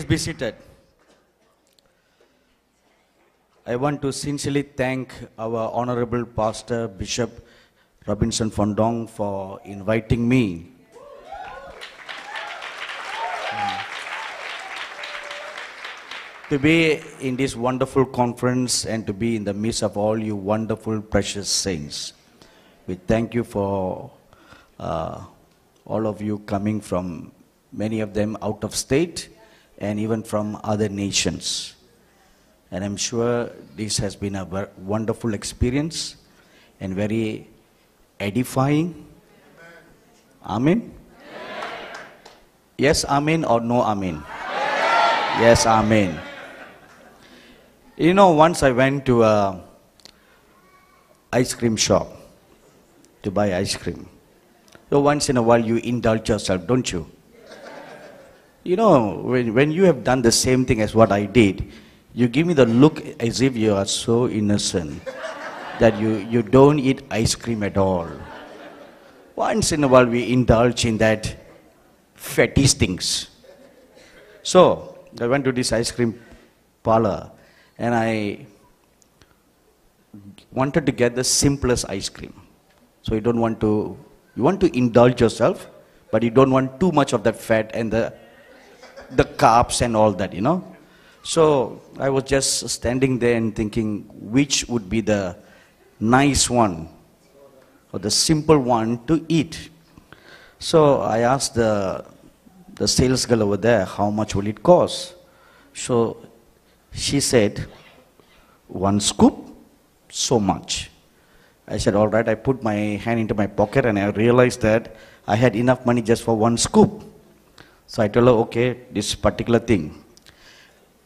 Be seated. I want to sincerely thank our Honorable Pastor Bishop Robinson Fondong for inviting me to be in this wonderful conference and to be in the midst of all you wonderful, precious saints. We thank you for all of you coming from, many of them out of state and even from other nations. And I'm sure this has been a wonderful experience and very edifying. Amen? Yes, amen, or no, amen? Yes, amen. You know, once I went to a ice cream shop to buy ice cream. So once in a while you indulge yourself, don't you? You know, when you have done the same thing as what I did, you give me the look as if you are so innocent that you don't eat ice cream at all. Once in a while we indulge in that fetish things. So I went to this ice cream parlor and I wanted to get the simplest ice cream. So you want to indulge yourself, but you don't want too much of that fat and the carbs and all that, you know. So I was just standing there and thinking which would be the nice one or the simple one to eat. So I asked the sales girl over there, how much will it cost? So she said, 1 scoop, so much. I said, all right. I put my hand into my pocket and I realized that I had enough money just for 1 scoop. So I told her, okay, this particular thing.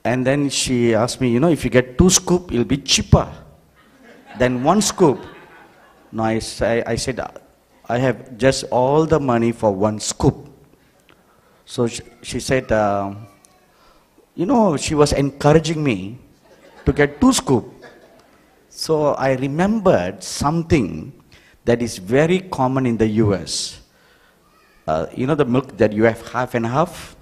And then she asked me, you know, if you get 2 scoops, it'll be cheaper than 1 scoop. No, I said, I have just all the money for 1 scoop. So she said, you know, she was encouraging me to get 2 scoops. So I remembered something that is very common in the US. You know the milk that you have half and half?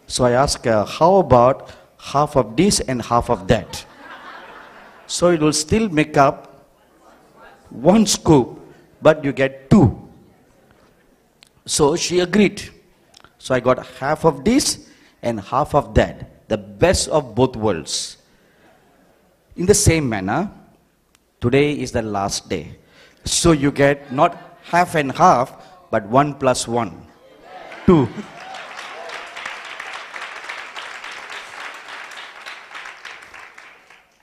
So I asked her, how about half of this and half of that? So it will still make up 1 scoop, but you get 2. So she agreed. So I got half of this and half of that, the best of both worlds. In the same manner, today is the last day. So you get not half and half, but 1 plus 1, 2.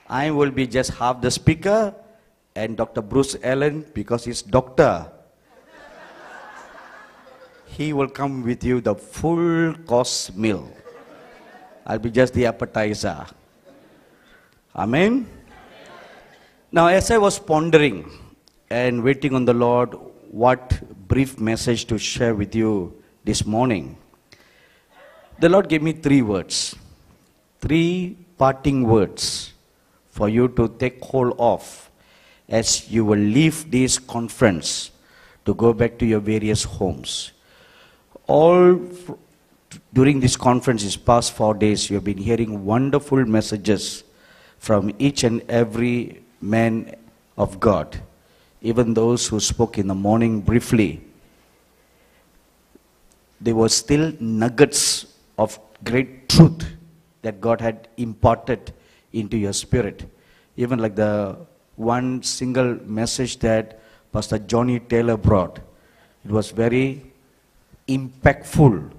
I will be just half the speaker, and Dr. Bruce Allen, because he's doctor, he will come with you the full course meal. I'll be just the appetizer. Amen? Now, as I was pondering and waiting on the Lord, what brief message to share with you this morning, the Lord gave me 3 words, 3 parting words for you to take hold of as you will leave this conference to go back to your various homes. All during this conference, these past 4 days, you have been hearing wonderful messages from each and every man of God. Even those who spoke in the morning briefly, there were still nuggets of great truth that God had imparted into your spirit. Even like the one single message that Pastor Johnny Taylor brought, it was very impactful.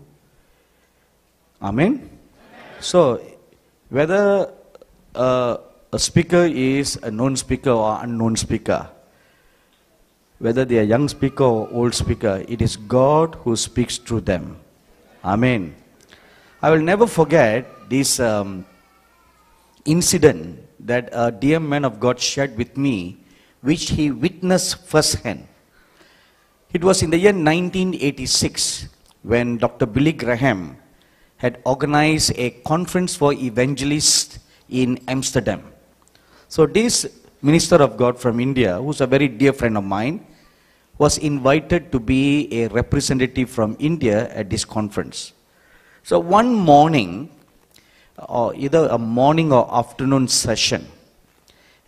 Amen? So, whether a speaker is a known speaker or unknown speaker, whether they are young speaker or old speaker, it is God who speaks through them. Amen. I will never forget this incident that a dear man of God shared with me, which he witnessed firsthand. It was in the year 1986 when Dr. Billy Graham had organized a conference for evangelists in Amsterdam. So this minister of God from India, who's a very dear friend of mine, was invited to be a representative from India at this conference. So one morning, or either a morning or afternoon session.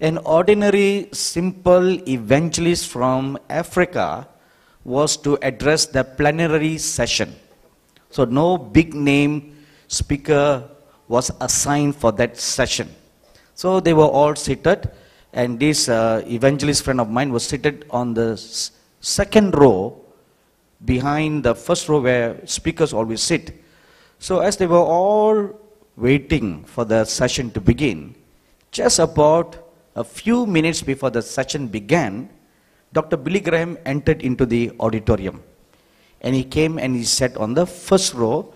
An ordinary, simple evangelist from Africa was to address the plenary session. So no big name speaker was assigned for that session. So they were all seated, and this evangelist friend of mine was seated on the second row behind the first row where speakers always sit. So as they were all waiting for the session to begin, just about a few minutes before the session began, Dr. Billy Graham entered into the auditorium. And he came and he sat on the first row,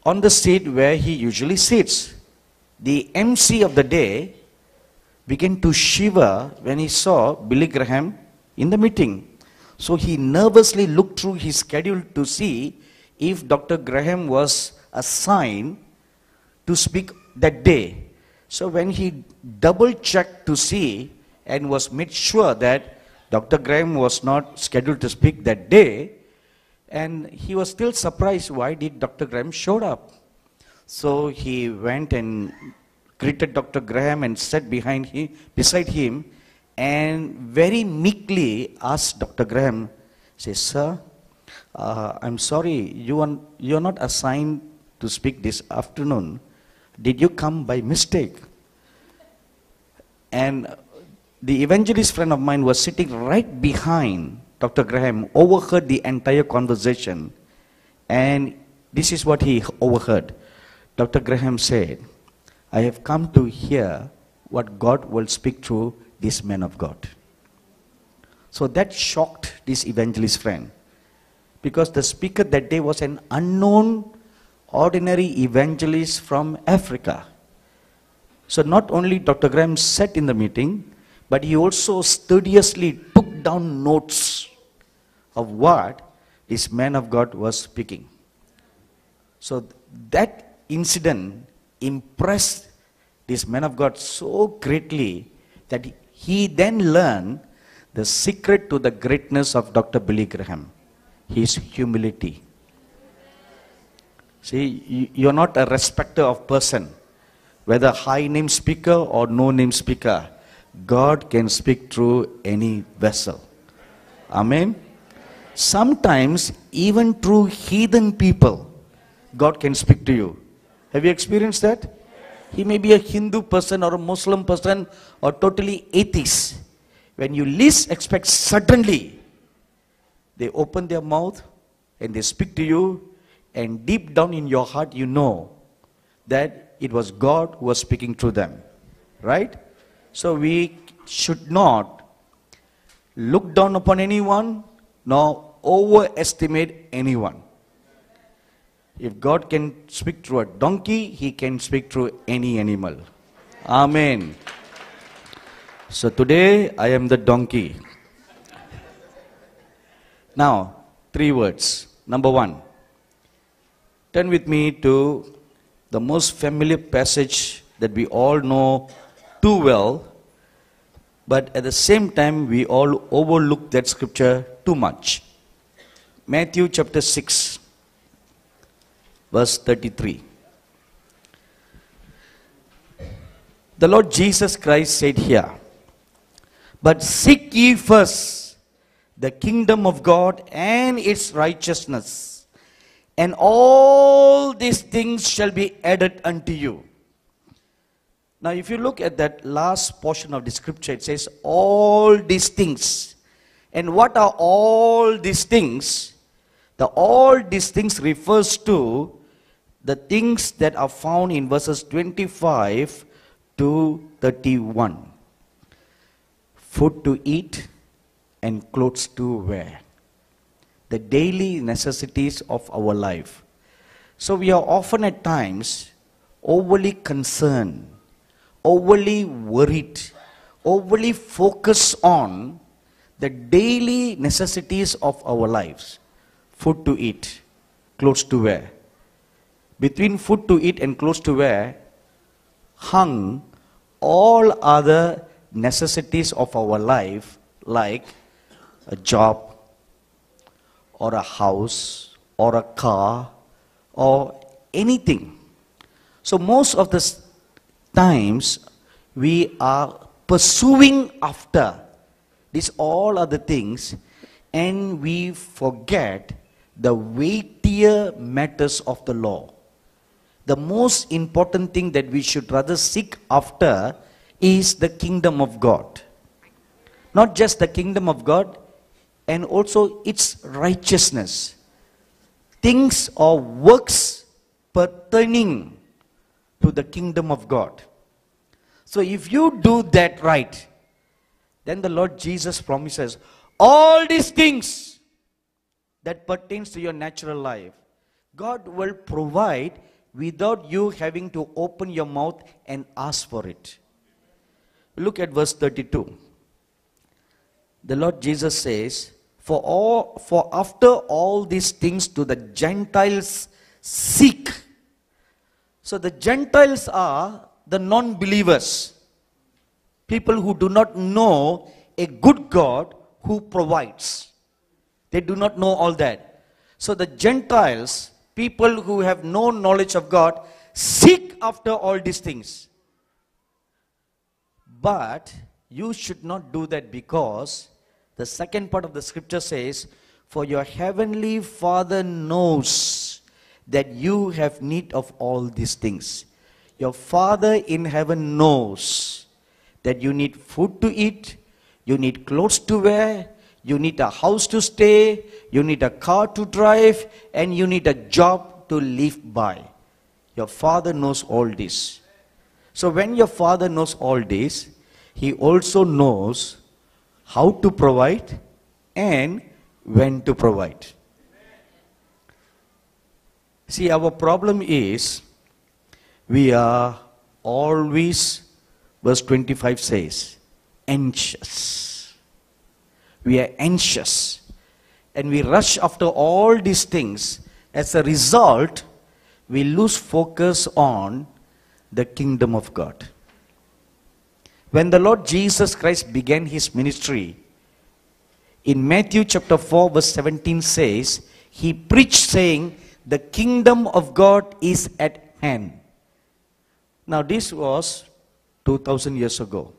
on the seat where he usually sits. The MC of the day began to shiver when he saw Billy Graham in the meeting. So he nervously looked through his schedule to see if Dr. Graham was assigned to speak that day. So when he double-checked to see and was made sure that Dr. Graham was not scheduled to speak that day, and he was still surprised why did Dr. Graham showed up. So he went and greeted Dr. Graham and sat beside him, and very meekly asked Dr. Graham, says, "Sir, I'm sorry, you're not assigned to speak this afternoon. Did you come by mistake?" And the evangelist friend of mine was sitting right behind Dr. Graham, overheard the entire conversation, and this is what he overheard. Dr. Graham said, "I have come to hear what God will speak through this man of God." So that shocked this evangelist friend, because the speaker that day was an unknown, ordinary evangelist from Africa. So not only Dr. Graham sat in the meeting, but he also studiously took down notes of what this man of God was speaking. So that incident impressed this man of God so greatly that he then learned the secret to the greatness of Dr. Billy Graham, his humility. See, you're not a respecter of person, whether high name speaker or no name speaker. God can speak through any vessel. Amen. Sometimes even through heathen people, God can speak to you. Have you experienced that? He may be a Hindu person or a Muslim person or totally atheist. When you least expect, suddenly they open their mouth and they speak to you, and deep down in your heart you know that it was God who was speaking through them. Right? So we should not look down upon anyone nor overestimate anyone. If God can speak through a donkey, He can speak through any animal. Amen. So today I am the donkey. Now, 3 words. Number 1. Turn with me to the most familiar passage that we all know too well, but at the same time we all overlook that scripture too much. Matthew chapter 6, verse 33. The Lord Jesus Christ said here, "But seek ye first the kingdom of God and its righteousness, and all these things shall be added unto you." Now, if you look at that last portion of the scripture, it says, all these things. And what are all these things? The all these things refers to the things that are found in verses 25 to 31. Food to eat and clothes to wear. The daily necessities of our life. So we are often at times overly concerned, overly worried, overly focused on the daily necessities of our lives. Food to eat, clothes to wear. Between food to eat and clothes to wear hung all other necessities of our life, like a job, or a house, or a car, or anything. So most of the times we are pursuing after these all other things, and we forget the weightier matters of the law. The most important thing that we should rather seek after is the kingdom of God. Not just the kingdom of God, and also its righteousness. Things or works pertaining to the kingdom of God. So if you do that right, then the Lord Jesus promises all these things that pertains to your natural life, God will provide without you having to open your mouth and ask for it. Look at verse 32. The Lord Jesus says, For after all these things do the Gentiles seek. So the Gentiles are the non-believers. People who do not know a good God who provides. They do not know all that. So the Gentiles, people who have no knowledge of God, seek after all these things. But you should not do that, because the second part of the scripture says, for your heavenly Father knows that you have need of all these things. Your Father in heaven knows that you need food to eat, you need clothes to wear, you need a house to stay, you need a car to drive, and you need a job to live by. Your Father knows all this. So when your Father knows all this, He also knows how to provide and when to provide. See, our problem is we are always, verse 25 says, anxious. We are anxious. And we rush after all these things. As a result, we lose focus on the kingdom of God. When the Lord Jesus Christ began His ministry, in Matthew chapter 4 verse 17 says, He preached saying, the kingdom of God is at hand. Now this was 2000 years ago.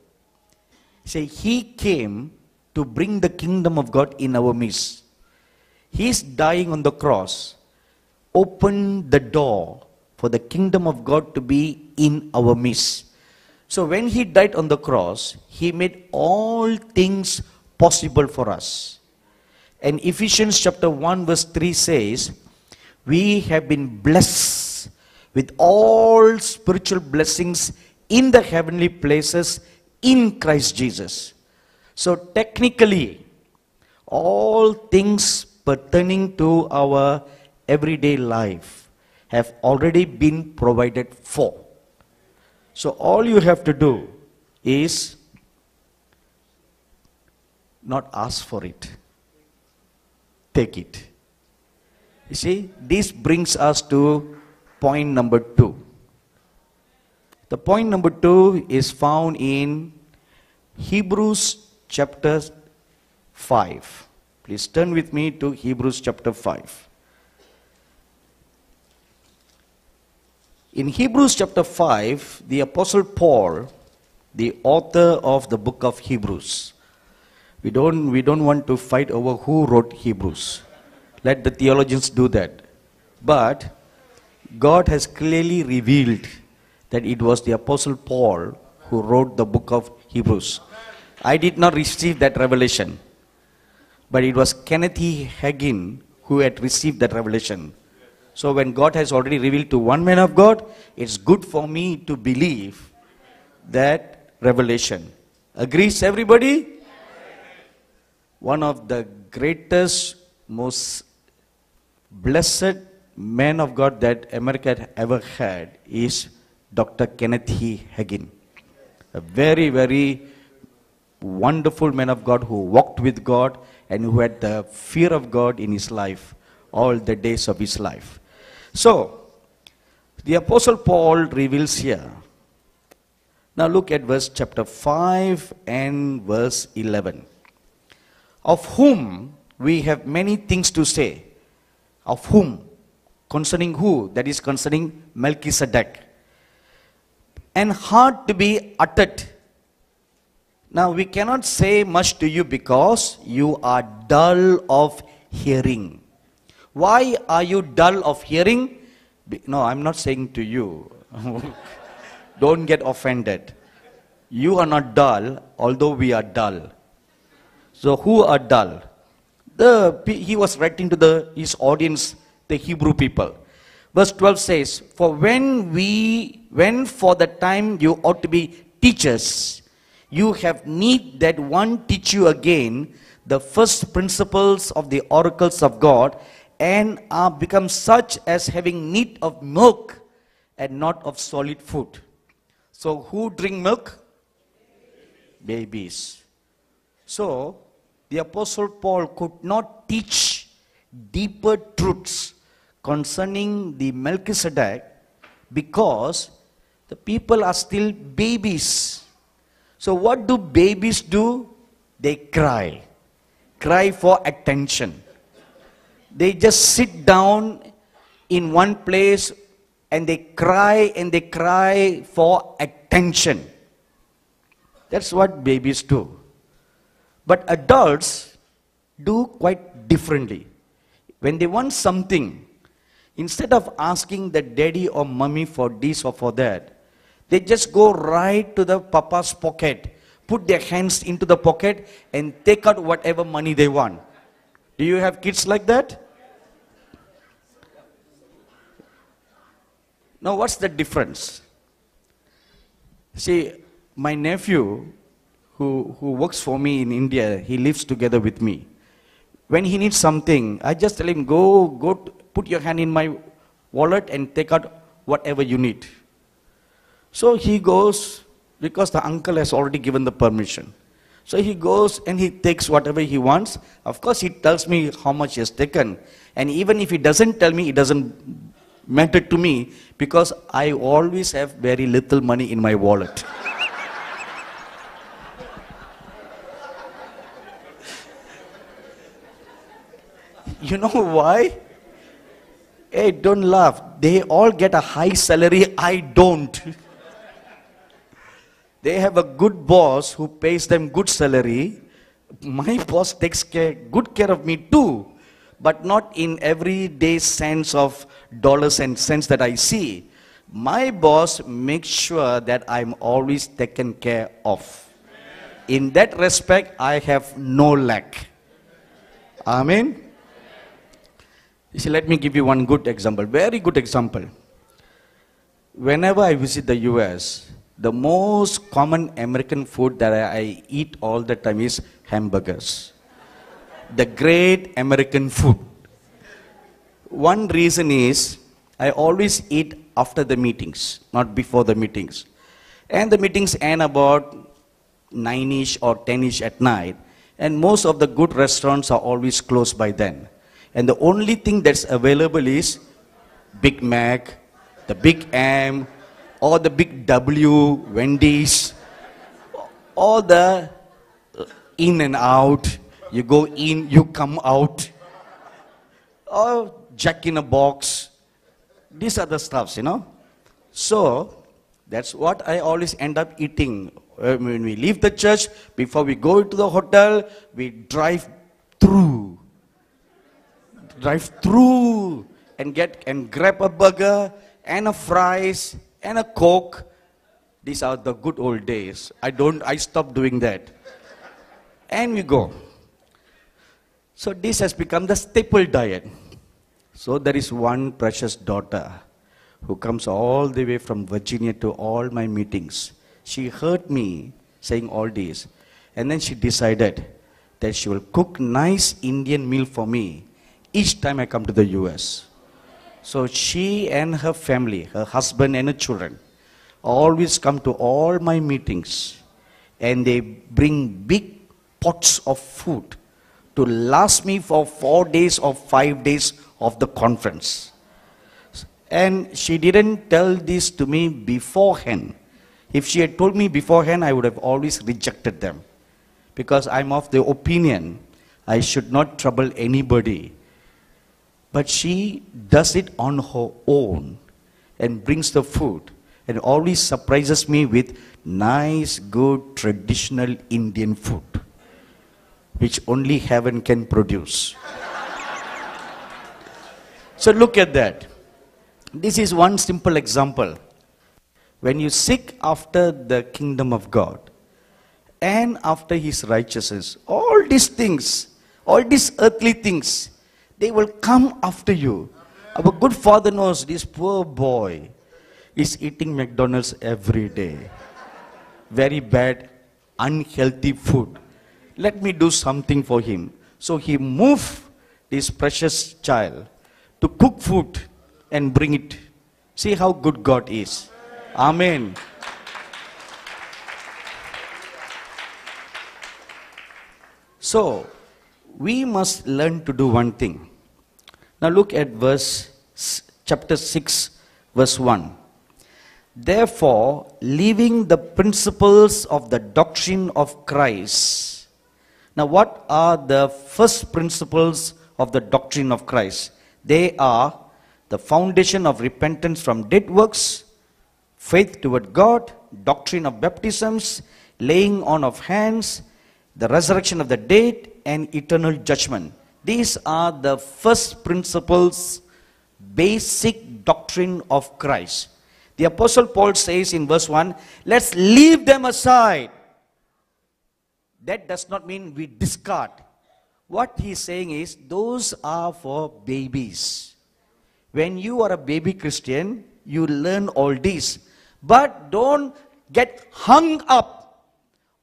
Say, He came to bring the kingdom of God in our midst. His dying on the cross opened the door for the kingdom of God to be in our midst. So when He died on the cross, He made all things possible for us. And Ephesians chapter 1 verse 3 says, we have been blessed with all spiritual blessings in the heavenly places in Christ Jesus. So technically, all things pertaining to our everyday life have already been provided for. So all you have to do is not ask for it. Take it. You see, this brings us to point number 2. The point number 2 is found in Hebrews chapter 5. Please turn with me to Hebrews chapter 5. In Hebrews chapter 5, the Apostle Paul, the author of the book of Hebrews, we don't want to fight over who wrote Hebrews. Let the theologians do that. But God has clearly revealed that it was the Apostle Paul who wrote the book of Hebrews. I did not receive that revelation, but it was Kenneth E. Hagin who had received that revelation. So when God has already revealed to one man of God, it's good for me to believe that revelation. Agrees everybody? One of the greatest, most blessed man of God that America had ever had is Dr. Kenneth E. Hagin. A very, very wonderful man of God who walked with God and who had the fear of God in his life, all the days of his life. So, the Apostle Paul reveals here. Now look at verse chapter 5 and verse 11. Of whom we have many things to say. Of whom? Concerning who? That is concerning Melchizedek. and hard to be uttered. Now we cannot say much to you because you are dull of hearing. Why are you dull of hearing? No, I'm not saying to you. Don't get offended. You are not dull, although we are dull. So who are dull? He was writing to his audience, the Hebrew people. Verse 12 says, For when for the time you ought to be teachers, you have need that one teach you again the first principles of the oracles of God, and are become such as having need of milk and not of solid food. So who drink milk? Babies. So the Apostle Paul could not teach deeper truths concerning the Melchizedek because the people are still babies. So what do babies do? They cry. Cry for attention. They just sit down in one place and they cry for attention. That's what babies do. But adults do quite differently. When they want something, instead of asking the daddy or mommy for this or for that, they just go right to the papa's pocket, put their hands into the pocket and take out whatever money they want. Do you have kids like that? Now what's the difference? See, my nephew who works for me in India, he lives together with me. When he needs something, I just tell him, go put your hand in my wallet and take out whatever you need. So he goes, because the uncle has already given the permission. So he goes and he takes whatever he wants. Of course, he tells me how much he has taken. And even if he doesn't tell me, it doesn't matter to me, because I always have very little money in my wallet. You know why? Hey, don't laugh. They all get a high salary. I don't. They have a good boss who pays them good salary. My boss takes good care of me too, but not in everyday sense of dollars and cents that I see. My boss makes sure that I'm always taken care of. In that respect, I have no lack. Amen. You see, let me give you one good example, very good example. Whenever I visit the US, the most common American food that I eat all the time is hamburgers. The great American food. One reason is, I always eat after the meetings, not before the meetings. And the meetings end about 9-ish or 10-ish at night. And most of the good restaurants are always closed by then. And the only thing that's available is Big Mac, the Big M, or the Big W, Wendy's, or the In and Out. You go in, you come out. Or Jack in a Box. These are the stuffs, you know. So, that's what I always end up eating. When we leave the church, before we go to the hotel, we drive through and grab a burger and a fries and a Coke. These are the good old days. I stopped doing that. And we go. So this has become the staple diet. So there is one precious daughter who comes all the way from Virginia to all my meetings. She heard me saying all this, and then she decided that she will cook nice Indian meal for me each time I come to the US. So she and her family, her husband and her children, always come to all my meetings, and they bring big pots of food to last me for 4 days or 5 days of the conference. And she didn't tell this to me beforehand. If she had told me beforehand, I would have always rejected them, because I'm of the opinion I should not trouble anybody. But she does it on her own and brings the food. and always surprises me with nice, good, traditional Indian food, which only heaven can produce. So look at that. This is one simple example. When you seek after the kingdom of God and after his righteousness, all these things, all these earthly things, they will come after you. Our good Father knows this poor boy is eating McDonald's every day. Very bad, unhealthy food. Let me do something for him. So he moved this precious child to cook food and bring it. See how good God is. Amen. So, we must learn to do one thing. Now look at chapter 6, verse 1. Therefore, leaving the principles of the doctrine of Christ. Now what are the first principles of the doctrine of Christ? They are the foundation of repentance from dead works, faith toward God, doctrine of baptisms, laying on of hands, the resurrection of the dead, and eternal judgment. These are the first principles, basic doctrine of Christ. The Apostle Paul says in verse 1, let's leave them aside. That does not mean we discard. What he's saying is, those are for babies. When you are a baby Christian, you learn all these. But don't get hung up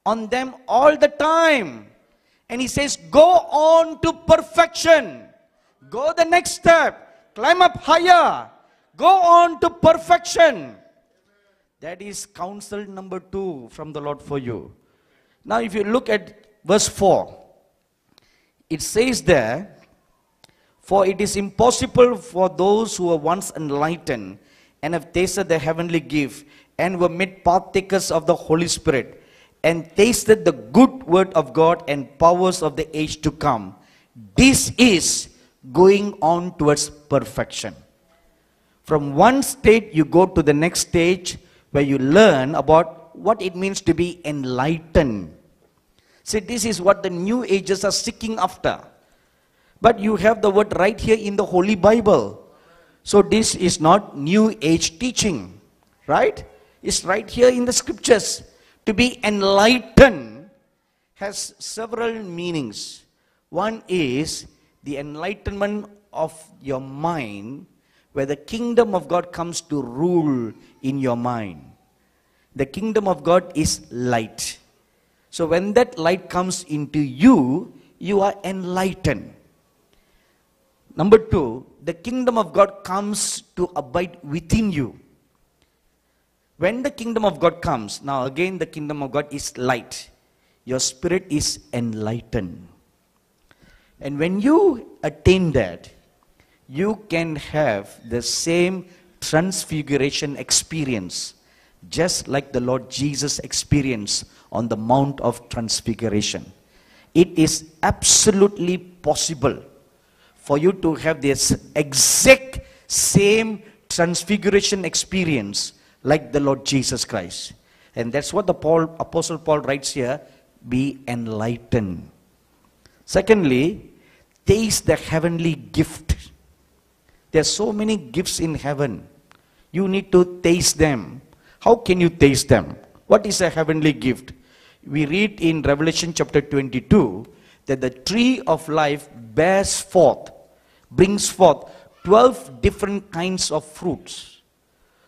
on them all the time. And he says, go on to perfection. Go the next step. Climb up higher. Go on to perfection. That is counsel number 2 from the Lord for you. Now if you look at verse 4, it says there, for it is impossible for those who were once enlightened and have tasted the heavenly gift and were made partakers of the Holy Spirit and tasted the good word of God and powers of the age to come. This is going on towards perfection. From one state you go to the next stage where you learn about what it means to be enlightened. See, this is what the New Agers are seeking after. But you have the word right here in the Holy Bible. So this is not New Age teaching, right? It's right here in the scriptures. To be enlightened has several meanings. One is the enlightenment of your mind, where the kingdom of God comes to rule in your mind. The kingdom of God is light. So when that light comes into you, you are enlightened. Number 2, the kingdom of God comes to abide within you. When the kingdom of God comes, now again the kingdom of God is light. Your spirit is enlightened. And when you attain that, you can have the same transfiguration experience, just like the Lord Jesus experienced on the Mount of Transfiguration. It is absolutely possible for you to have this exact same transfiguration experience like the Lord Jesus Christ. And that's what the Apostle Paul writes here, be enlightened. Secondly, taste the heavenly gift. There are so many gifts in heaven. You need to taste them. How can you taste them? What is a heavenly gift? We read in Revelation chapter 22 that the tree of life brings forth 12 different kinds of fruits.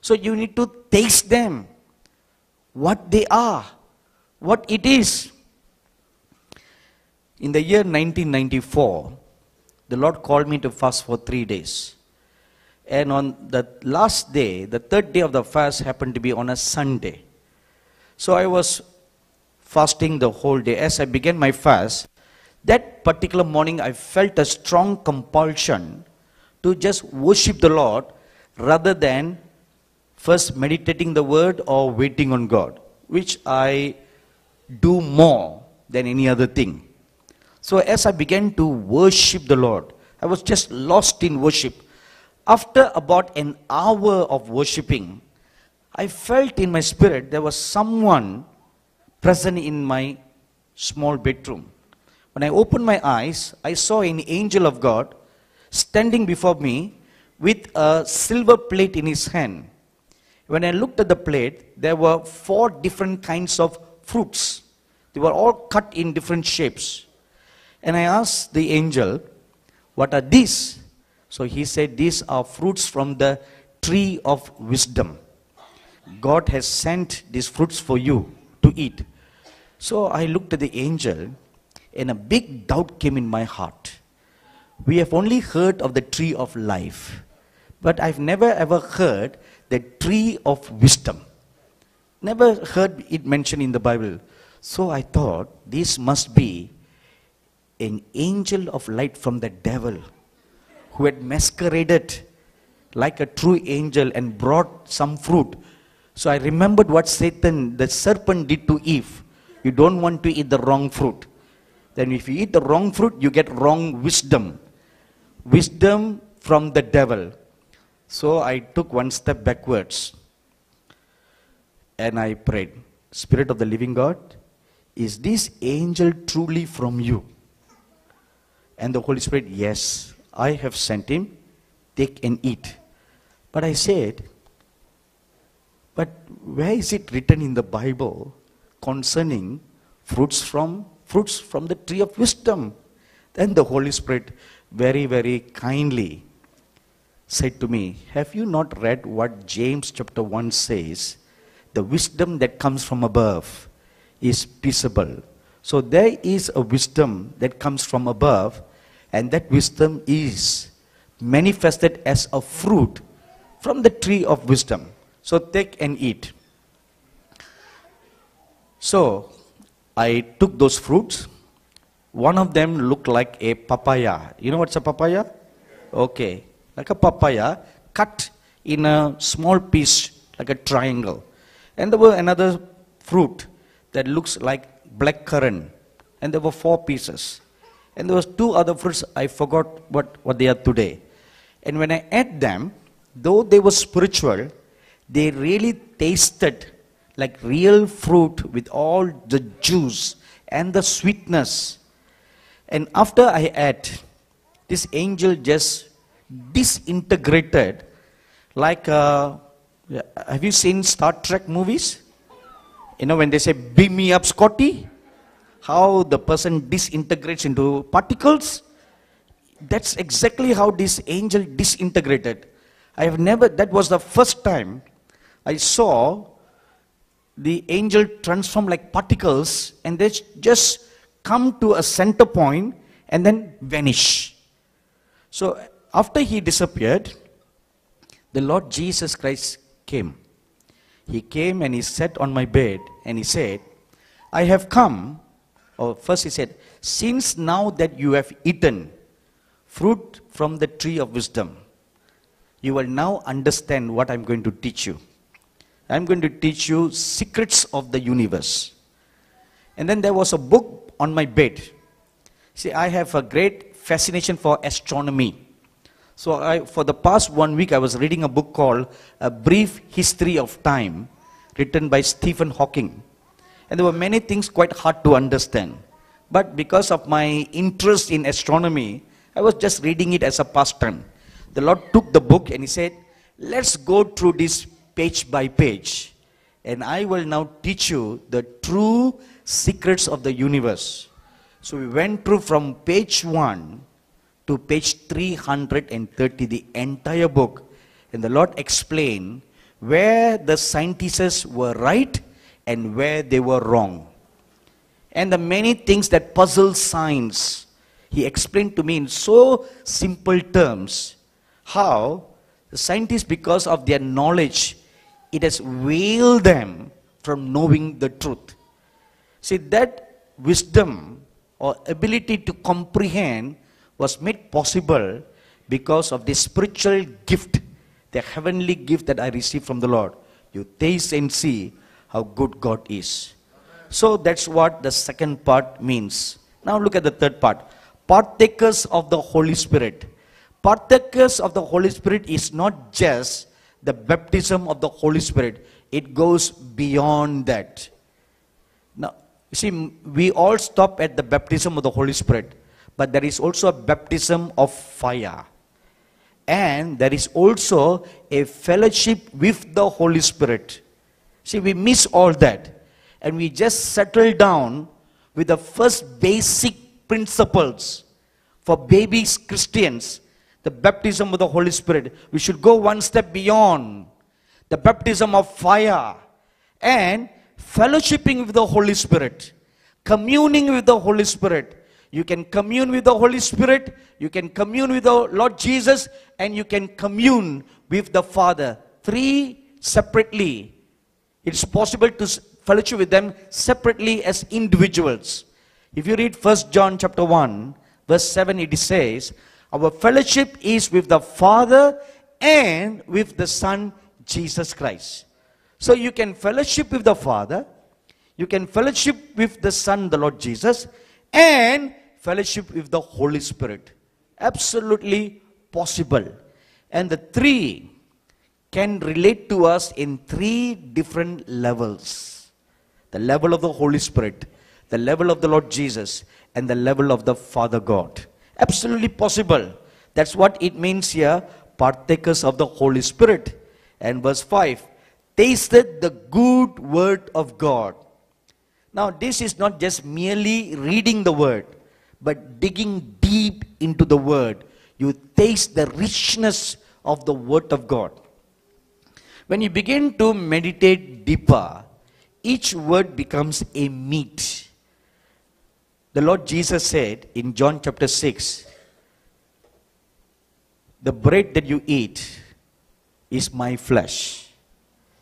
So you need to taste them. What they are. What it is. In the year 1994, the Lord called me to fast for 3 days. And on the last day, the third day of the fast happened to be on a Sunday. So I was fasting the whole day. As I began my fast, that particular morning I felt a strong compulsion to just worship the Lord rather than first meditating the word or waiting on God, which I do more than any other thing. So as I began to worship the Lord, I was just lost in worship. After about an hour of worshiping, I felt in my spirit there was someone present in my small bedroom. When I opened my eyes, I saw an angel of God standing before me with a silver plate in his hand. When I looked at the plate, there were 4 different kinds of fruits. They were all cut in different shapes. And I asked the angel, what are these? So he said, these are fruits from the tree of wisdom. God has sent these fruits for you to eat. So I looked at the angel, and a big doubt came in my heart. We have only heard of the tree of life, but I've never ever heard the tree of wisdom. Never heard it mentioned in the Bible. So I thought, this must be an angel of light from the devil who had masqueraded like a true angel and brought some fruit. So I remembered what Satan, the serpent, did to Eve. You don't want to eat the wrong fruit. Then if you eat the wrong fruit, you get wrong wisdom. Wisdom from the devil. So I took one step backwards and I prayed, Spirit of the living God, is this angel truly from you? And the Holy Spirit, yes, I have sent him, take and eat. But I said, but where is it written in the Bible concerning fruits from the tree of wisdom? Then the Holy Spirit very, very kindly said to me, have you not read what James chapter 1 says? The wisdom that comes from above is peaceable. So there is a wisdom that comes from above, and that wisdom is manifested as a fruit from the tree of wisdom. So take and eat. So I took those fruits. One of them looked like a papaya. You know what's a papaya? Okay. Like a papaya cut in a small piece, like a triangle. And there were another fruit that looks like black currant. And there were 4 pieces. And there was 2 other fruits, I forgot what they are today. And when I ate them, though they were spiritual, they really tasted like real fruit with all the juice and the sweetness. And after I ate, this angel just disintegrated like, have you seen Star Trek movies? You know when they say, beam me up Scotty? How the person disintegrates into particles? That's exactly how this angel disintegrated. That was the first time I saw the angel transform like particles and they just come to a center point and then vanish. So after he disappeared, the Lord Jesus Christ came. He came and he sat on my bed and he said, I have come, or first he said, since now that you have eaten fruit from the tree of wisdom, you will now understand what I'm going to teach you. I'm going to teach you secrets of the universe. And then there was a book on my bed. See, I have a great fascination for astronomy. So for the past 1 week, I was reading a book called A Brief History of Time, written by Stephen Hawking. And there were many things quite hard to understand. But because of my interest in astronomy, I was just reading it as a pastime. The Lord took the book and he said, let's go through this page by page. And I will now teach you the true secrets of the universe. So we went through from page 1 to page 330, the entire book. And the Lord explained where the scientists were right and where they were wrong. And the many things that puzzle science, He explained to me in so simple terms how the scientists, because of their knowledge, it has veiled them from knowing the truth. See, that wisdom or ability to comprehend was made possible because of the spiritual gift, the heavenly gift that I received from the Lord. You taste and see how good God is. So that's what the second part means. Now look at the third part. Partakers of the Holy Spirit. Partakers of the Holy Spirit is not just the baptism of the Holy Spirit. It goes beyond that. Now, you see, we all stop at the baptism of the Holy Spirit, but there is also a baptism of fire. And there is also a fellowship with the Holy Spirit. See, we miss all that. And we just settle down with the first basic principles for babies Christians, the baptism of the Holy Spirit. We should go one step beyond the baptism of fire and fellowshipping with the Holy Spirit, communing with the Holy Spirit. You can commune with the Holy Spirit, you can commune with the Lord Jesus, and you can commune with the Father. Three separately. It's possible to fellowship with them separately as individuals. If you read 1 John chapter 1, verse 7, it says, our fellowship is with the Father and with the Son, Jesus Christ. So you can fellowship with the Father, you can fellowship with the Son, the Lord Jesus, and fellowship with the Holy Spirit. Absolutely possible. And the three can relate to us in three different levels. The level of the Holy Spirit, the level of the Lord Jesus, and the level of the Father God. Absolutely possible. That's what it means here, partakers of the Holy Spirit. And verse 5, tasted the good word of God. Now this is not just merely reading the word, but digging deep into the word. You taste the richness of the word of God. When you begin to meditate deeper, each word becomes a meat. The Lord Jesus said in John chapter 6, the bread that you eat is my flesh,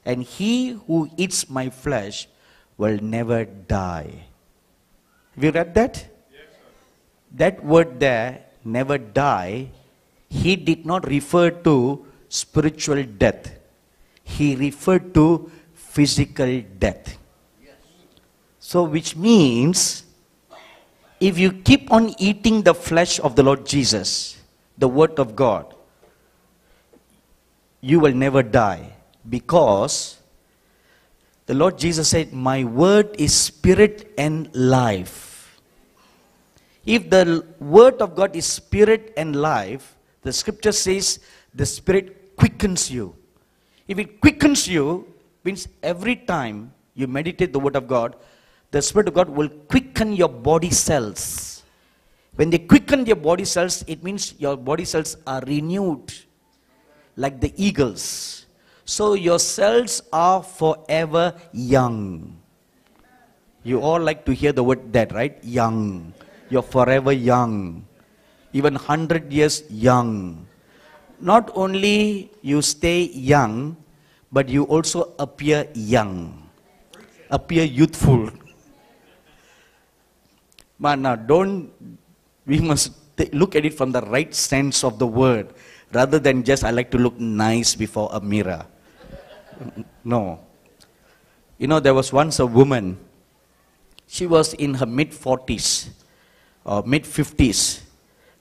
and he who eats my flesh will never die. Have you read that? Yes, sir. That word there, never die, he did not refer to spiritual death. He referred to physical death. Yes. So which means, if you keep on eating the flesh of the Lord Jesus, the word of God, you will never die, because the Lord Jesus said, my word is spirit and life. If the word of God is spirit and life, the scripture says the spirit quickens you. If it quickens you, means every time you meditate the word of God, the Spirit of God will quicken your body cells. When they quicken your body cells, it means your body cells are renewed like the eagles. So your cells are forever young. You all like to hear the word that, right? Young. You're forever young. Even 100 years young. Not only you stay young, but you also appear young. Appear youthful. But now we must look at it from the right sense of the word, rather than just, I like to look nice before a mirror. No. You know, there was once a woman, she was in her mid-40s, or mid-50s,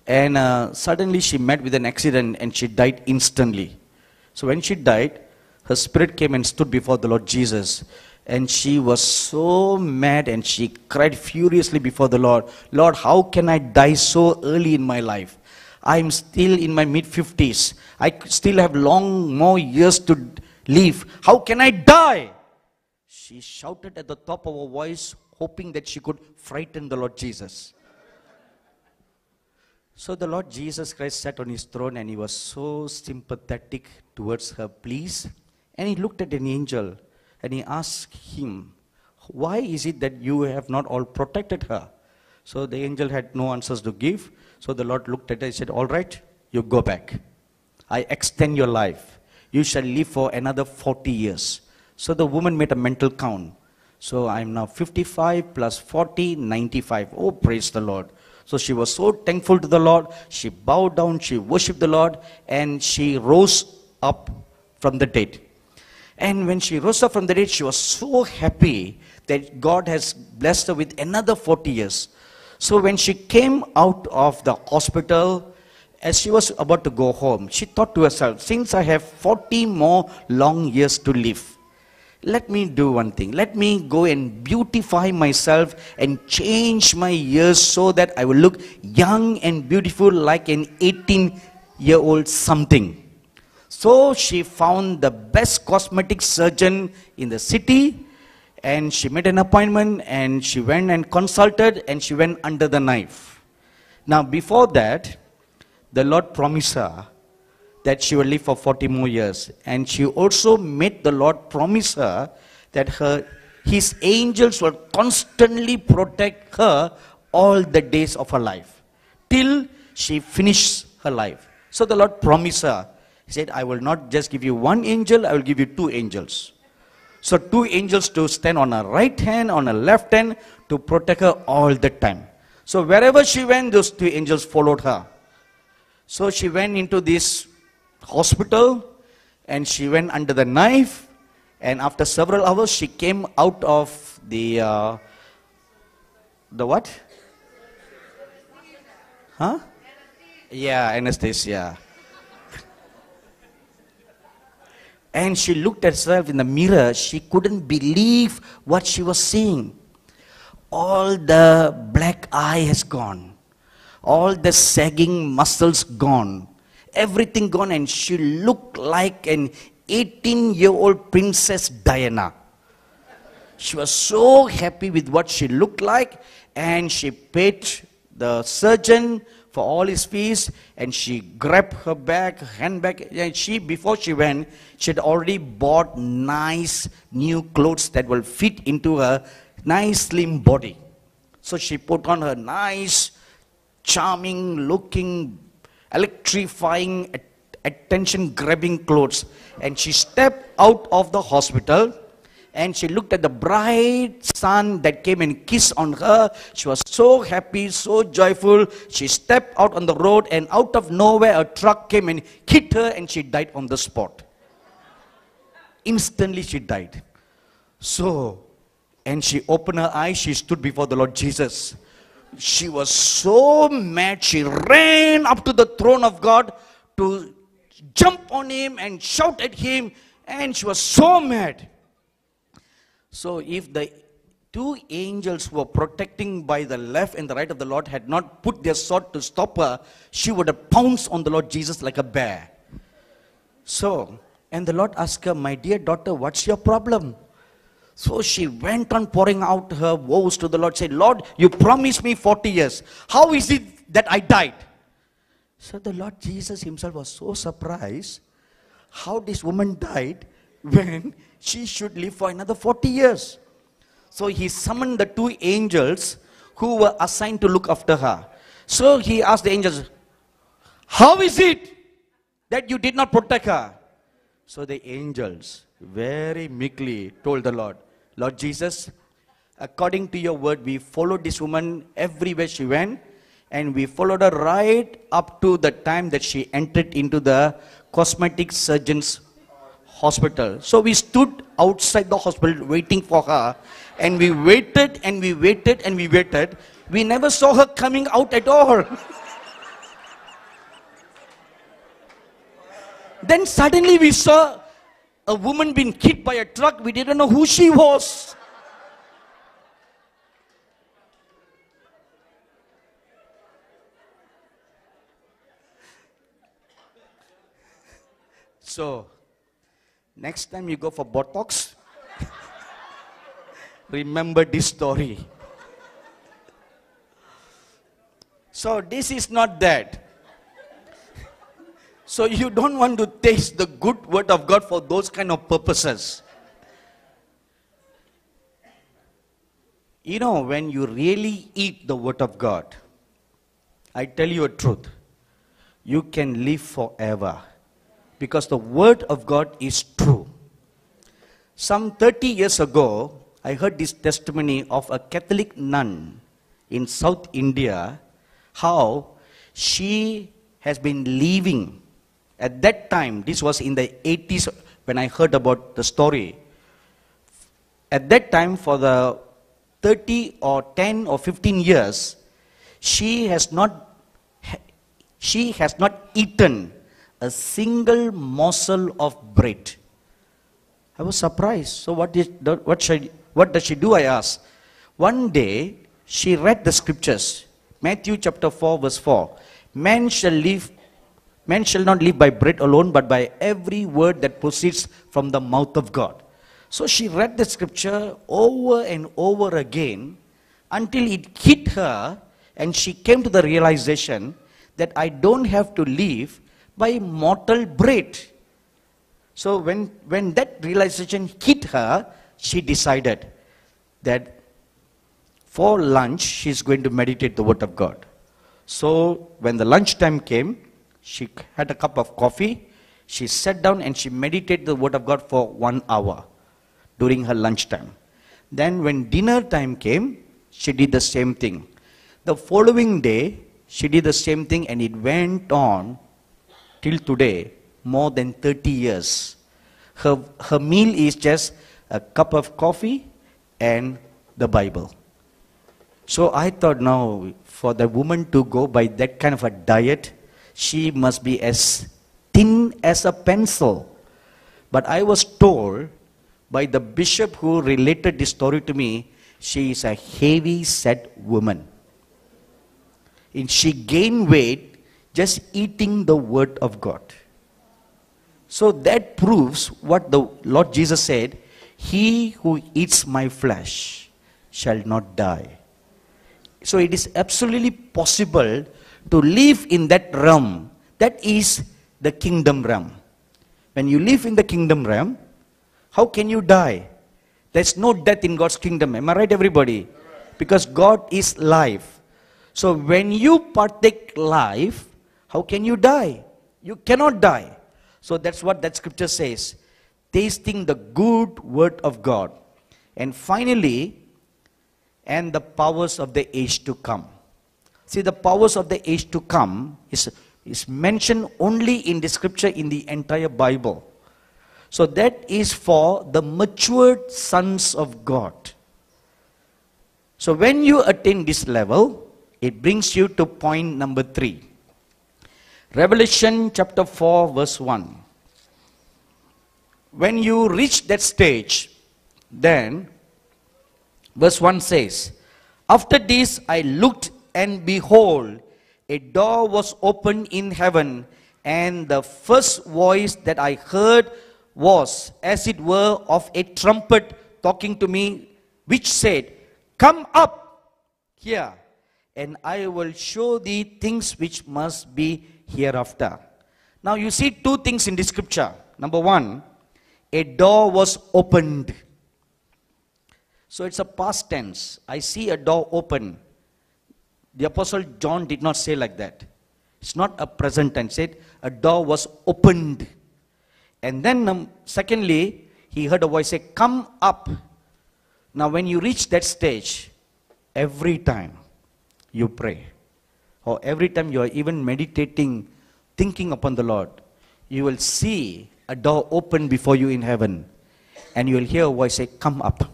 and suddenly she met with an accident and she died instantly. So when she died, her spirit came and stood before the Lord Jesus. And she was so mad and she cried furiously before the Lord. Lord, how can I die so early in my life? I'm still in my mid-50s. I still have more years to live. How can I die? She shouted at the top of her voice, hoping that she could frighten the Lord Jesus. So the Lord Jesus Christ sat on his throne and he was so sympathetic towards her pleas. And he looked at an angel and he asked him, why is it that you have not all protected her? So the angel had no answers to give. So the Lord looked at her and said, all right, you go back. I extend your life. You shall live for another 40 years. So the woman made a mental count. So I'm now 55 plus 40, 95. Oh, praise the Lord. So she was so thankful to the Lord. She bowed down, she worshipped the Lord, and she rose up from the dead. And when she rose up from the dead, she was so happy that God has blessed her with another 40 years. So when she came out of the hospital, as she was about to go home, she thought to herself, since I have 40 more long years to live, let me do one thing. Let me go and beautify myself and change my years so that I will look young and beautiful like an 18-year-old something. So she found the best cosmetic surgeon in the city, and she made an appointment, and she went and consulted, and she went under the knife. Now before that, the Lord promised her that she will live for 40 more years. And she also made the Lord promise her that his angels will constantly protect her all the days of her life, till she finished her life. So the Lord promised her. He said, I will not just give you one angel, I will give you two angels. So two angels to stand on her right hand, on her left hand, to protect her all the time. So wherever she went, those two angels followed her. So she went into this hospital, and she went under the knife, and after several hours she came out of the what? Huh? Yeah, anesthesia. And she looked at herself in the mirror. She couldn't believe what she was seeing. All the black eye has gone. All the sagging muscles gone. Everything gone, and she looked like an 18-year-old Princess Diana. She was so happy with what she looked like, and she paid the surgeon for all his fees, and she grabbed her bag, handbag, and before she went, she had already bought nice new clothes that will fit into her nice slim body. So she put on her nice, charming looking, electrifying, attention-grabbing clothes, and she stepped out of the hospital, and she looked at the bright sun that came and kissed on her. She was so happy, so joyful. She stepped out on the road, and out of nowhere a truck came and hit her, and she died on the spot. Instantly she died. So, and she opened her eyes, she stood before the Lord Jesus. She was so mad, she ran up to the throne of God to jump on him and shout at him, and she was so mad. So if the two angels who were protecting by the left and the right of the Lord had not put their sword to stop her, she would have pounced on the Lord Jesus like a bear. So, and the Lord asked her, my dear daughter, what's your problem? So she went on pouring out her woes to the Lord, said, Lord, you promised me 40 years. How is it that I died? So the Lord Jesus himself was so surprised how this woman died when she should live for another 40 years. So he summoned the two angels who were assigned to look after her. So he asked the angels, how is it that you did not protect her? So the angels very meekly told the Lord, Lord Jesus, according to your word, we followed this woman everywhere she went, and we followed her right up to the time that she entered into the cosmetic surgeon's hospital. So we stood outside the hospital waiting for her, and we waited and we waited and we waited. We never saw her coming out at all. Then suddenly we saw a woman being hit by a truck. We didn't know who she was. So, next time you go for Botox, remember this story. So, this is not that. So, you don't want to taste the good word of God for those kind of purposes. You know, when you really eat the word of God, I tell you a truth, you can live forever. Because the word of God is true. Some 30 years ago, I heard this testimony of a Catholic nun in South India, how she has been living. At that time, this was in the 80s when I heard about the story. At that time, for the 30 or 10 or 15 years, she has not eaten a single morsel of bread. I was surprised. So what does she do, I asked. One day, she read the scriptures. Matthew chapter 4, verse 4. Man shall not live by bread alone, but by every word that proceeds from the mouth of God. So she read the scripture over and over again until it hit her, and she came to the realization that I don't have to live by mortal bread. So when that realization hit her, she decided that for lunch, she's going to meditate the Word of God. So when the lunchtime came, she had a cup of coffee, she sat down and she meditated the Word of God for 1 hour during her lunchtime. Then when dinner time came, she did the same thing. The following day, she did the same thing, and it went on till today, more than 30 years. Her meal is just a cup of coffee and the Bible. So I thought, now, for the woman to go by that kind of a diet, she must be as thin as a pencil. But I was told by the bishop who related this story to me, she is a heavy-set woman. And she gained weight just eating the Word of God. So that proves what the Lord Jesus said, he who eats my flesh shall not die. So it is absolutely possible to live in that realm. That is the kingdom realm. When you live in the kingdom realm, how can you die? There's no death in God's kingdom. Am I right, everybody? Because God is life. So when you partake life, how can you die? You cannot die. So that's what that scripture says. Tasting the good word of God. And finally, and the powers of the age to come. See, the powers of the age to come is mentioned only in the scripture in the entire Bible. So that is for the matured sons of God. So when you attain this level, it brings you to point number 3. Revelation chapter 4 verse 1. When you reach that stage, then verse 1 says, after this I looked, and behold, a door was opened in heaven, and the first voice that I heard was, as it were, of a trumpet talking to me, which said, come up here, and I will show thee things which must be hereafter. Now you see two things in the scripture. Number 1, a door was opened. So it's a past tense. I see a door open. The Apostle John did not say like that. It's not a present tense. Said a door was opened. And then secondly, he heard a voice say, come up. Now when you reach that stage, every time you pray, or every time you are even meditating, thinking upon the Lord, you will see a door open before you in heaven. And you will hear a voice say, come up.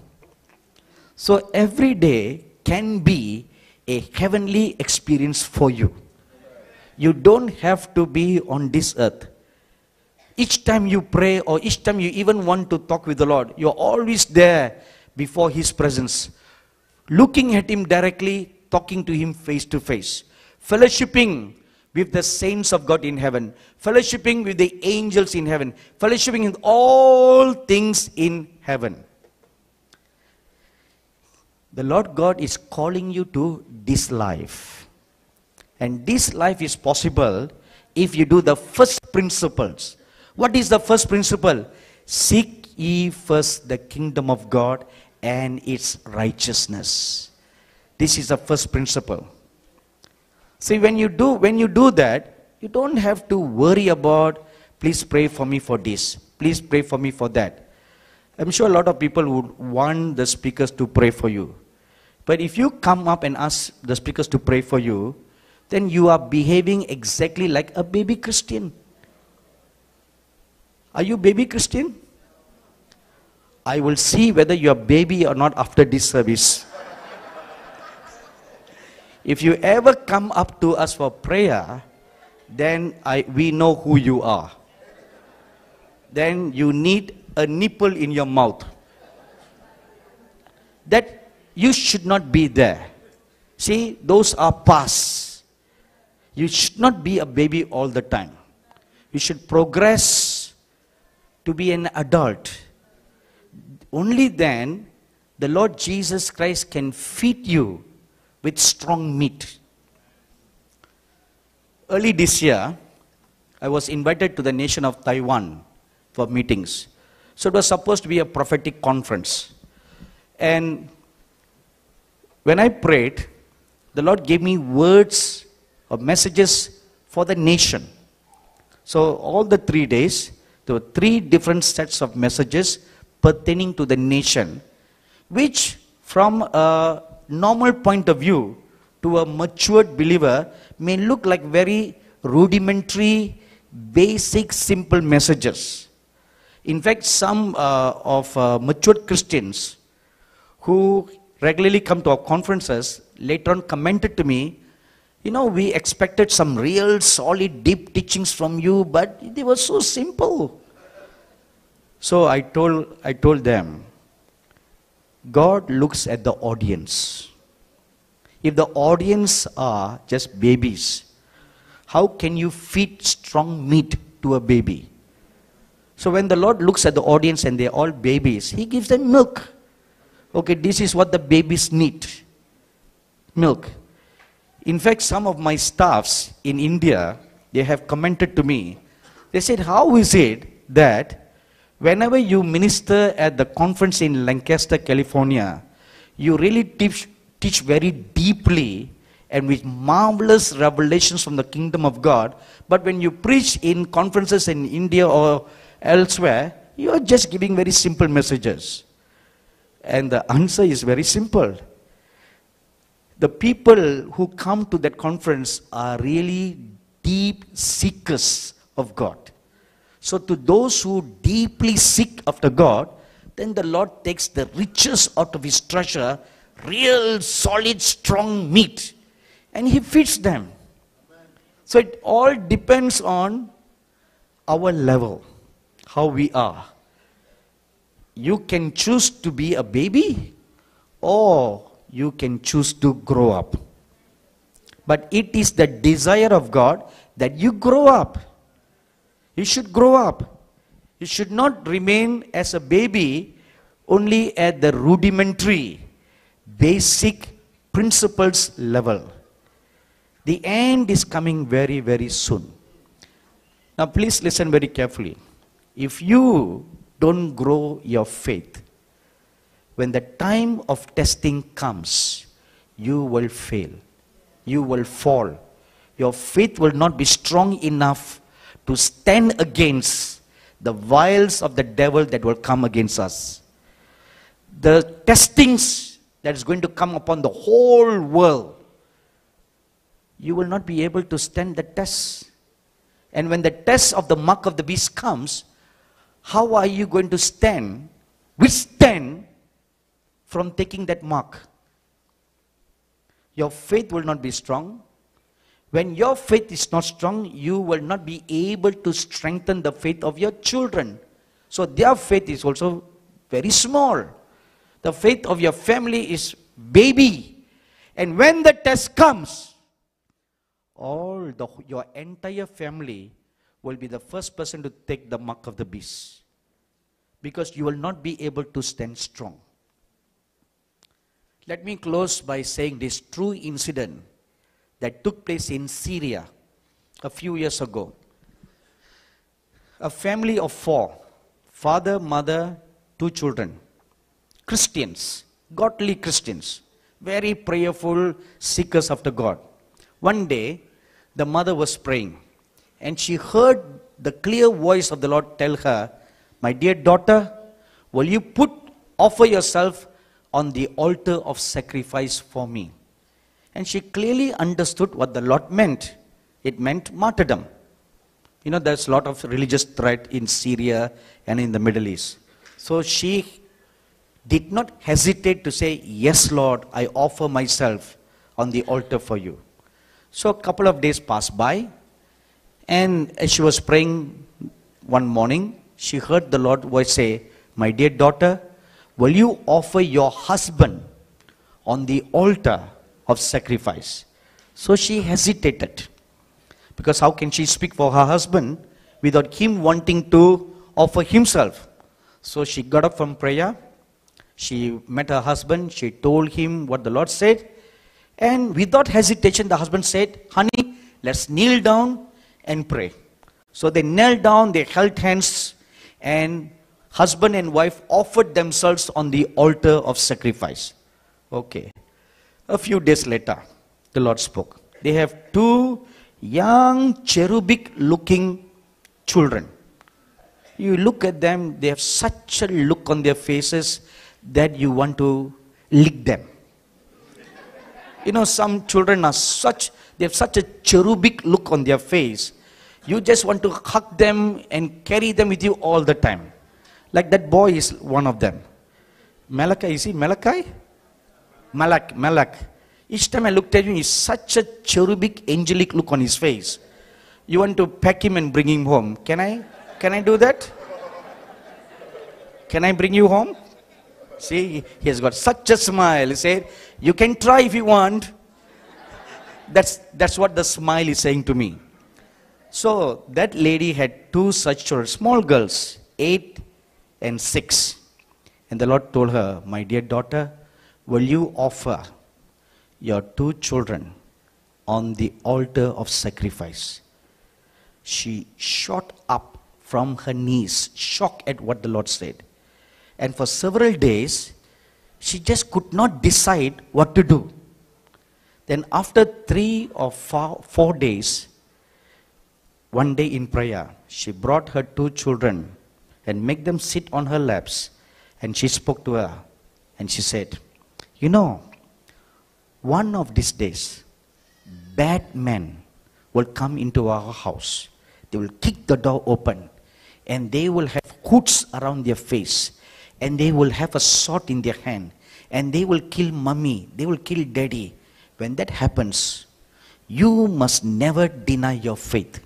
So every day can be a heavenly experience for you. You don't have to be on this earth. Each time you pray, or each time you even want to talk with the Lord, you're always there before His presence, looking at Him directly, talking to Him face to face, fellowshipping with the saints of God in heaven, fellowshipping with the angels in heaven, fellowshipping with all things in heaven. The Lord God is calling you to this life. And this life is possible if you do the first principles. What is the first principle? Seek ye first the kingdom of God and its righteousness. This is the first principle. See, when you do that, you don't have to worry about, please pray for me for this, please pray for me for that. I'm sure a lot of people would want the speakers to pray for you. But if you come up and ask the speakers to pray for you, then you are behaving exactly like a baby Christian. Are you baby Christian? I will see whether you are baby or not after this service. If you ever come up to us for prayer, then we know who you are. Then you need a nipple in your mouth. That you should not be there. See, those are past. You should not be a baby all the time. You should progress to be an adult. Only then the Lord Jesus Christ can feed you with strong meat. Early this year, I was invited to the nation of Taiwan for meetings. So it was supposed to be a prophetic conference. And when I prayed, the Lord gave me words or messages for the nation. So all the 3 days, there were 3 different sets of messages pertaining to the nation, which from a normal point of view to a matured believer may look like very rudimentary, basic, simple messages. In fact, some of matured Christians who regularly come to our conferences later on commented to me, you know, we expected some real solid deep teachings from you, but they were so simple. So I told them, God looks at the audience. If the audience are just babies, how can you feed strong meat to a baby? So when the Lord looks at the audience and they're all babies, He gives them milk. Okay, this is what the babies need. Milk. In fact, some of my staffs in India, they have commented to me. They said, how is it that whenever you minister at the conference in Lancaster, California, you really teach very deeply and with marvelous revelations from the kingdom of God, but when you preach in conferences in India or elsewhere, you are just giving very simple messages. And the answer is very simple. The people who come to that conference are really deep seekers of God. So to those who deeply seek after God, then the Lord takes the riches out of His treasure, real solid strong meat, and He feeds them. So it all depends on our level, how we are. You can choose to be a baby, or you can choose to grow up. But it is the desire of God that you grow up. You should grow up. You should not remain as a baby only at the rudimentary, basic principles level. The end is coming very, very soon. Now please listen very carefully. If you don't grow your faith, when the time of testing comes, you will fail. You will fall. Your faith will not be strong enough to stand against the wiles of the devil that will come against us. The testings that is going to come upon the whole world, you will not be able to stand the test. And when the test of the mark of the beast comes, how are you going to withstand from taking that mark? Your faith will not be strong. When your faith is not strong, you will not be able to strengthen the faith of your children. So their faith is also very small. The faith of your family is baby. And when the test comes, your entire family will be the first person to take the mark of the beast. Because you will not be able to stand strong. Let me close by saying this true incident that took place in Syria a few years ago. A family of 4, father, mother, 2 children, Christians, godly Christians, very prayerful seekers after God. One day, the mother was praying and she heard the clear voice of the Lord tell her, "My dear daughter, will you offer yourself on the altar of sacrifice for me?" And she clearly understood what the Lord meant. It meant martyrdom. You know, there's a lot of religious threat in Syria and in the Middle East. So she did not hesitate to say, "Yes, Lord, I offer myself on the altar for you." So a couple of days passed by, and as she was praying one morning, she heard the Lord voice say, "My dear daughter, will you offer your husband on the altar of sacrifice?" So she hesitated. Because how can she speak for her husband without him wanting to offer himself? So she got up from prayer. She met her husband. She told him what the Lord said. And without hesitation, the husband said, "Honey, let's kneel down and pray." So they knelt down, they held hands, and husband and wife offered themselves on the altar of sacrifice. Okay. A few days later, the Lord spoke. They have two young cherubic looking children. You look at them, they have such a look on their faces that you want to lick them. You know, some children are they have such a cherubic look on their face. You just want to hug them and carry them with you all the time. Like that boy is one of them. Malachi, is he Malachi? Malak. Each time I looked at him, he's such a cherubic, angelic look on his face. You want to pack him and bring him home. Can I do that? Can I bring you home? See, he has got such a smile. He said, "You can try if you want." That's what the smile is saying to me. So that lady had two such children, small girls, 8 and 6. And the Lord told her, "My dear daughter, will you offer your two children on the altar of sacrifice?" She shot up from her knees, shocked at what the Lord said. And for several days, she just could not decide what to do. Then after 3 or 4 days, one day in prayer, she brought her two children and made them sit on her laps. And she spoke to her and she said, "You know, one of these days, bad men will come into our house. They will kick the door open and they will have hoods around their face and they will have a sword in their hand and they will kill mommy, they will kill daddy. When that happens, you must never deny your faith.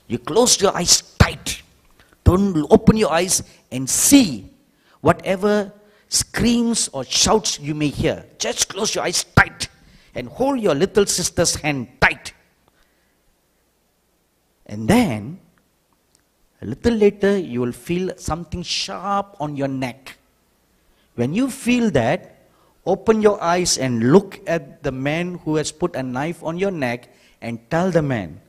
You close your eyes tight. Don't open your eyes and see whatever screams or shouts you may hear. Just close your eyes tight and hold your little sister's hand tight. And then, a little later, you will feel something sharp on your neck. When you feel that, open your eyes and look at the man who has put a knife on your neck and tell the man,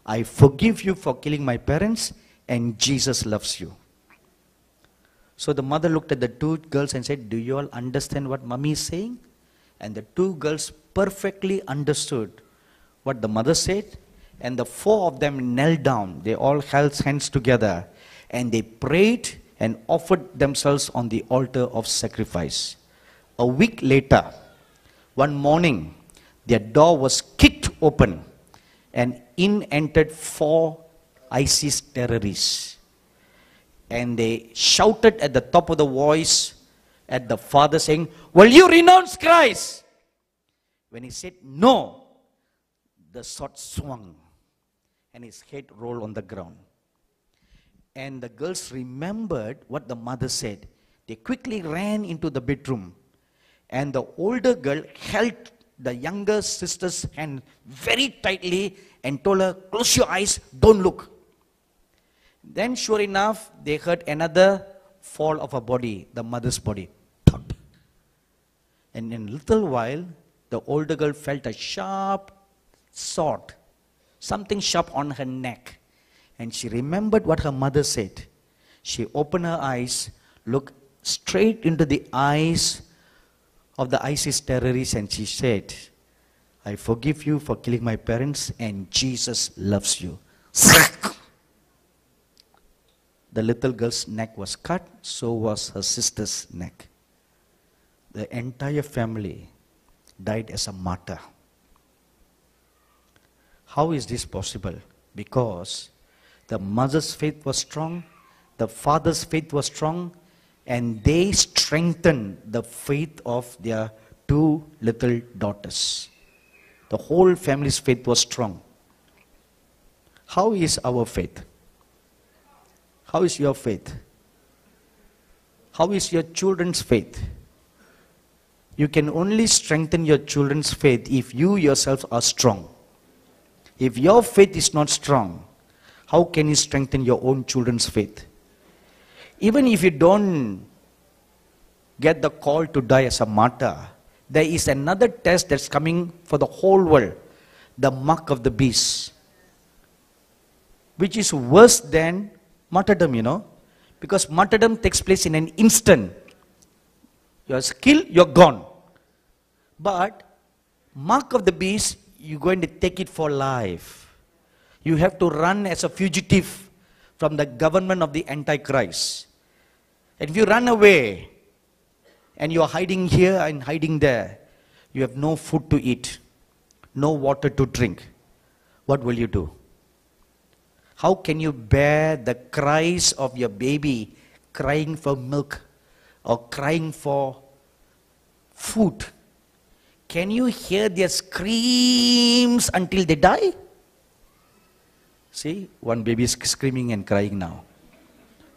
'I forgive you for killing my parents and Jesus loves you.'" So the mother looked at the two girls and said, "Do you all understand what mommy is saying?" And the two girls perfectly understood what the mother said. And the 4 of them knelt down. They all held hands together. And they prayed and offered themselves on the altar of sacrifice. A week later, one morning, their door was kicked open. And in entered 4 ISIS terrorists. And they shouted at the top of the voice at the father saying, "Will you renounce Christ?" When he said no, the sword swung and his head rolled on the ground. And the girls remembered what the mother said. They quickly ran into the bedroom. And the older girl held the younger sister's hand very tightly and told her, "Close your eyes, don't look." Then sure enough, they heard another fall of a body, the mother's body. Thud. And in a little while, the older girl felt a sharp sword, something sharp on her neck. And she remembered what her mother said. She opened her eyes, looked straight into the eyes of the ISIS terrorists, and she said, "I forgive you for killing my parents and Jesus loves you." The little girl's neck was cut, so was her sister's neck. The entire family died as a martyr. How is this possible? Because the mother's faith was strong, the father's faith was strong, and they strengthened the faith of their 2 little daughters. The whole family's faith was strong. How is our faith? How is your faith? How is your children's faith? You can only strengthen your children's faith if you yourself are strong. If your faith is not strong, how can you strengthen your own children's faith? Even if you don't get the call to die as a martyr, there is another test that's coming for the whole world, the mark of the beast, which is worse than martyrdom, you know, because martyrdom takes place in an instant. You're killed, you're gone. But mark of the beast, you're going to take it for life. You have to run as a fugitive from the government of the Antichrist. And if you run away, and you are hiding here and hiding there, you have no food to eat, no water to drink, what will you do? How can you bear the cries of your baby crying for milk or crying for food? Can you hear their screams until they die? See, one baby is screaming and crying now.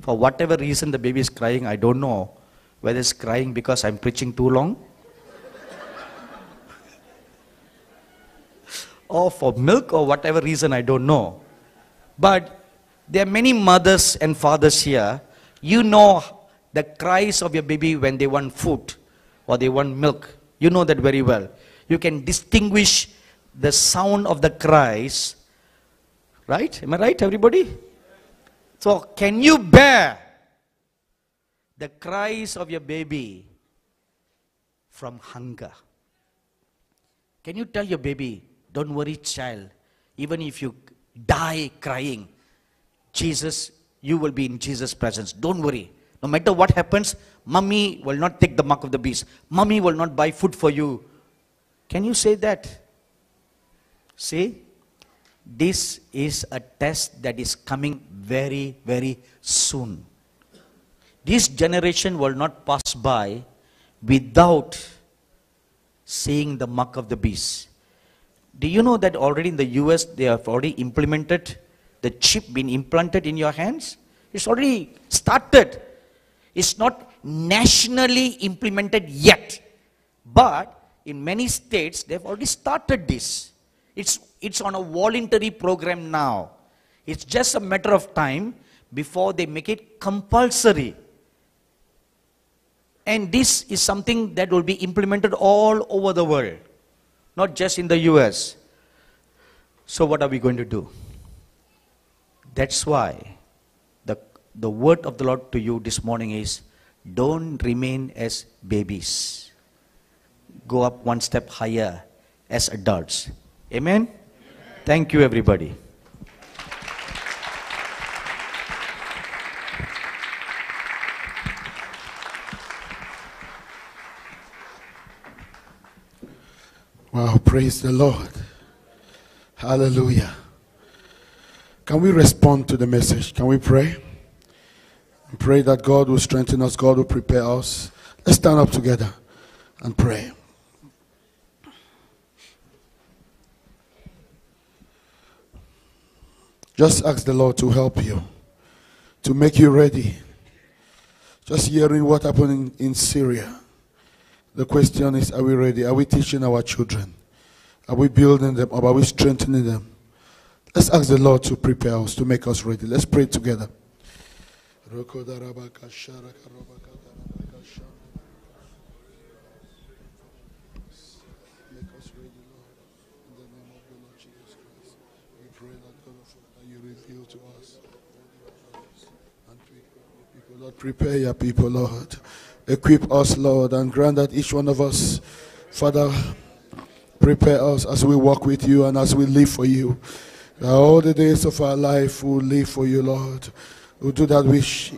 For whatever reason the baby is crying, I don't know. Whether it's crying because I'm preaching too long, or for milk, or whatever reason, I don't know. But there are many mothers and fathers here. You know the cries of your baby when they want food or they want milk. You know that very well. You can distinguish the sound of the cries. Right? Am I right, everybody? So, can you bear the cries of your baby from hunger? Can you tell your baby, don't worry, child, even if you die crying, Jesus, you will be in Jesus' presence. Don't worry. No matter what happens, mommy will not take the mark of the beast. Mommy will not buy food for you. Can you say that? See, this is a test that is coming very, very soon. This generation will not pass by without seeing the mark of the beast. Do you know that already in the US they have already implemented the chip being implanted in your hands? It's already started. It's not nationally implemented yet. But in many states they've already started this. It's on a voluntary program now. It's just a matter of time before they make it compulsory. And this is something that will be implemented all over the world, not just in the US. So what are we going to do? That's why the word of the Lord to you this morning is, don't remain as babies. Go up one step higher as adults. Amen? Amen. Thank you, everybody. Wow, praise the Lord. Hallelujah. Can we respond to the message? Can we pray? And pray that God will strengthen us, God will prepare us. Let's stand up together and pray. Just ask the Lord to help you, to make you ready. Just hearing what happened in Syria. The question is, are we ready? Are we teaching our children? Are we building them or are we strengthening them? Let's ask the Lord to prepare us, to make us ready. Let's pray together. Make us ready, Lord, in the name of the Lord Jesus Christ. We pray that God of that you reveal to us and people, Lord, prepare your people, Lord. Equip us, Lord, and grant that each one of us, Father, prepare us as we walk with you and as we live for you. That all the days of our life we'll live for you, Lord. We'll do that which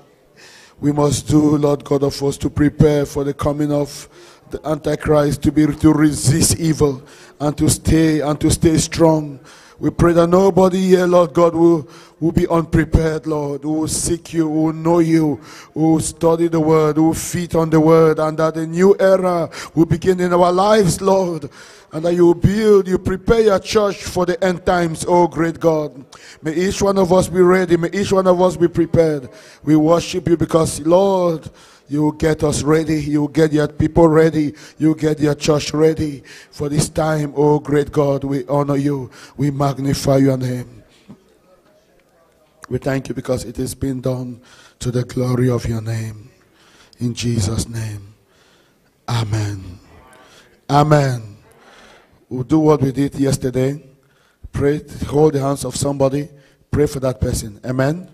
we must do, Lord God of us, to prepare for the coming of the Antichrist, to resist evil and to stay strong. We pray that nobody here, Lord God, will be unprepared, Lord, who will seek you, who will know you, who will study the word, who will feed on the word, and that a new era will begin in our lives, Lord, and that you will build, you prepare your church for the end times, oh great God. May each one of us be ready, may each one of us be prepared. We worship you because, Lord, you will get us ready. You will get your people ready. You will get your church ready for this time. Oh, great God, we honor you. We magnify your name. We thank you because it has been done to the glory of your name. In Jesus' name. Amen. Amen. We'll do what we did yesterday. Pray, hold the hands of somebody. Pray for that person. Amen.